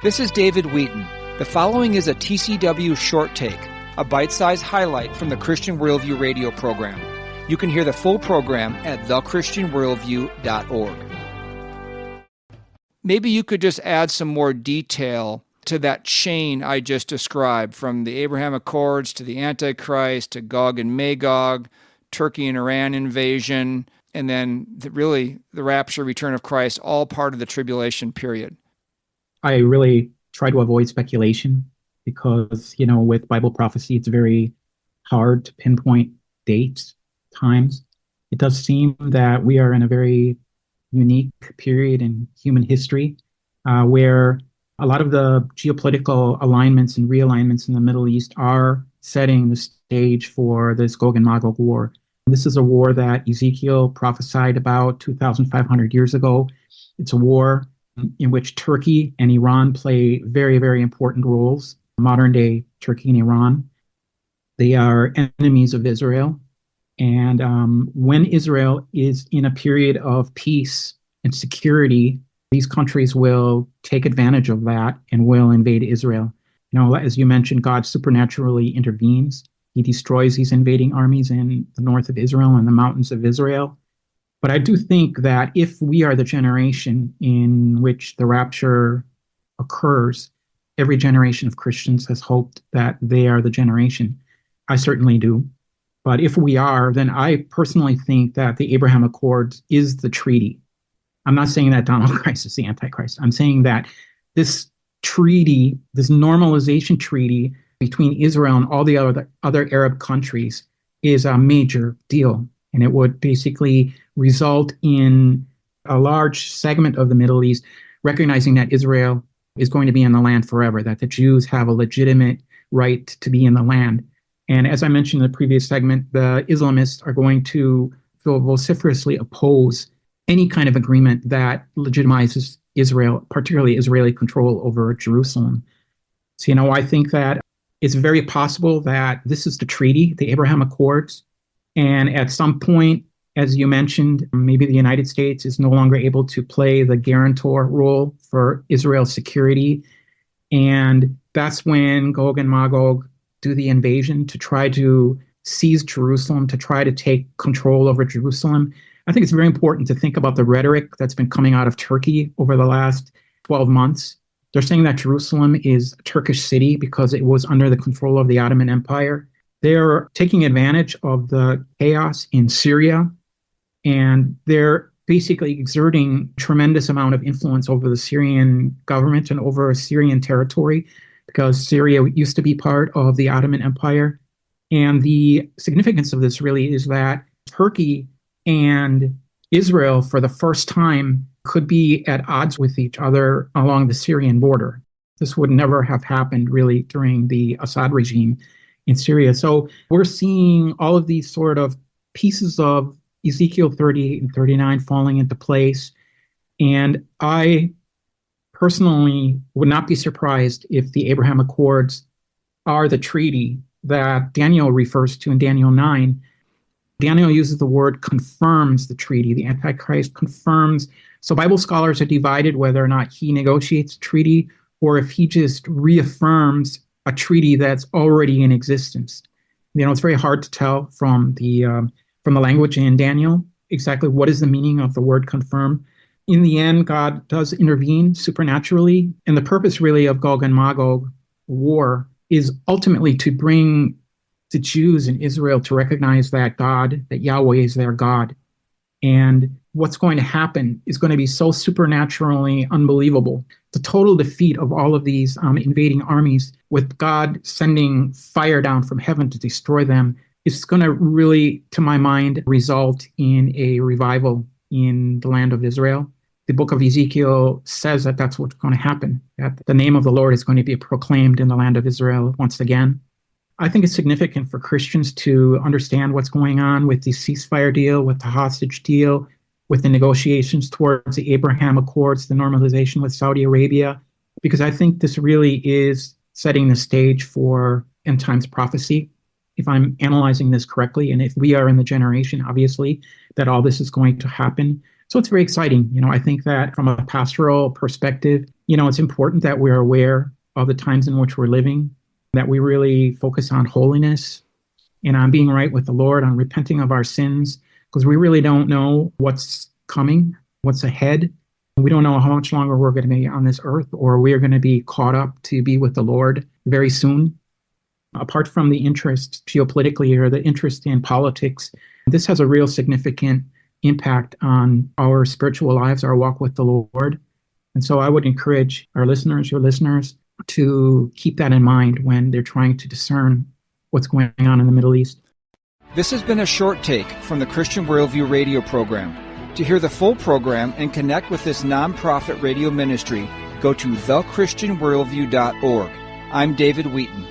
This is David Wheaton. The following is a TCW short take, a bite-sized highlight from the Christian Worldview radio program. You can hear the full program at thechristianworldview.org. Maybe you could just add some more detail to that chain I just described, from the Abraham Accords to the Antichrist to Gog and Magog, Turkey and Iran invasion, and then the rapture, return of Christ, all part of the tribulation period. I really try to avoid speculation because, with Bible prophecy, it's very hard to pinpoint dates, times. It does seem that we are in a very unique period in human history where a lot of the geopolitical alignments and realignments in the Middle East are setting the stage for this Gog and Magog war. This is a war that Ezekiel prophesied about 2,500 years ago. It's a war in which Turkey and Iran play very, very important roles. Modern-day Turkey and Iran, they are enemies of Israel. And when Israel is in a period of peace and security, these countries will take advantage of that and will invade Israel. As you mentioned, God supernaturally intervenes. He destroys these invading armies in the north of Israel and the mountains of Israel. But I do think that if we are the generation in which the rapture occurs, every generation of Christians has hoped that they are the generation. I certainly do. But if we are, then I personally think that the Abraham Accords is the treaty. I'm not saying that Donald Christ is the Antichrist. I'm saying that this treaty, this normalization treaty between Israel and all the other Arab countries is a major deal. And it would basically result in a large segment of the Middle East recognizing that Israel is going to be in the land forever, that the Jews have a legitimate right to be in the land. And as I mentioned in the previous segment, the Islamists are going to vociferously oppose any kind of agreement that legitimizes Israel, particularly Israeli control over Jerusalem. So, I think that it's very possible that this is the treaty, the Abraham Accords. And at some point, as you mentioned, maybe the United States is no longer able to play the guarantor role for Israel's security. And that's when Gog and Magog do the invasion to try to seize Jerusalem, to try to take control over Jerusalem. I think it's very important to think about the rhetoric that's been coming out of Turkey over the last 12 months. They're saying that Jerusalem is a Turkish city because it was under the control of the Ottoman Empire. They're taking advantage of the chaos in Syria, and they're basically exerting a tremendous amount of influence over the Syrian government and over Syrian territory, because Syria used to be part of the Ottoman Empire. And the significance of this really is that Turkey and Israel, for the first time, could be at odds with each other along the Syrian border. This would never have happened really during the Assad regime in Syria. So we're seeing all of these sort of pieces of Ezekiel 38 and 39 falling into place. And I personally would not be surprised if the Abraham Accords are the treaty that Daniel refers to in Daniel 9. Daniel uses the word confirms the treaty. The Antichrist confirms. So Bible scholars are divided whether or not he negotiates a treaty or if he just reaffirms a treaty that's already in existence. It's very hard to tell from the language in Daniel exactly what is the meaning of the word confirm. In the end, God does intervene supernaturally, and the purpose really of Gog and Magog war is ultimately to bring the Jews in Israel to recognize that Yahweh is their God. And what's going to happen is going to be so supernaturally unbelievable. The total defeat of all of these invading armies, with God sending fire down from heaven to destroy them, is going to really, to my mind, result in a revival in the land of Israel. The book of Ezekiel says that that's what's going to happen, that the name of the Lord is going to be proclaimed in the land of Israel once again. I think it's significant for Christians to understand what's going on with the ceasefire deal, with the hostage deal, with the negotiations towards the Abraham Accords, the normalization with Saudi Arabia, because I think this really is setting the stage for end times prophecy, if I'm analyzing this correctly. And if we are in the generation, obviously, that all this is going to happen. So it's very exciting. I think that from a pastoral perspective, it's important that we're aware of the times in which we're living, that we really focus on holiness and on being right with the Lord, on repenting of our sins, because we really don't know what's coming, what's ahead. We don't know how much longer we're going to be on this earth, or we are going to be caught up to be with the Lord very soon. Apart from the interest geopolitically or the interest in politics, this has a real significant impact on our spiritual lives, our walk with the Lord. And so I would encourage our listeners, your listeners, to keep that in mind when they're trying to discern what's going on in the Middle East. This has been a short take from the Christian Worldview radio program. To hear the full program and connect with this nonprofit radio ministry, go to thechristianworldview.org. I'm David Wheaton.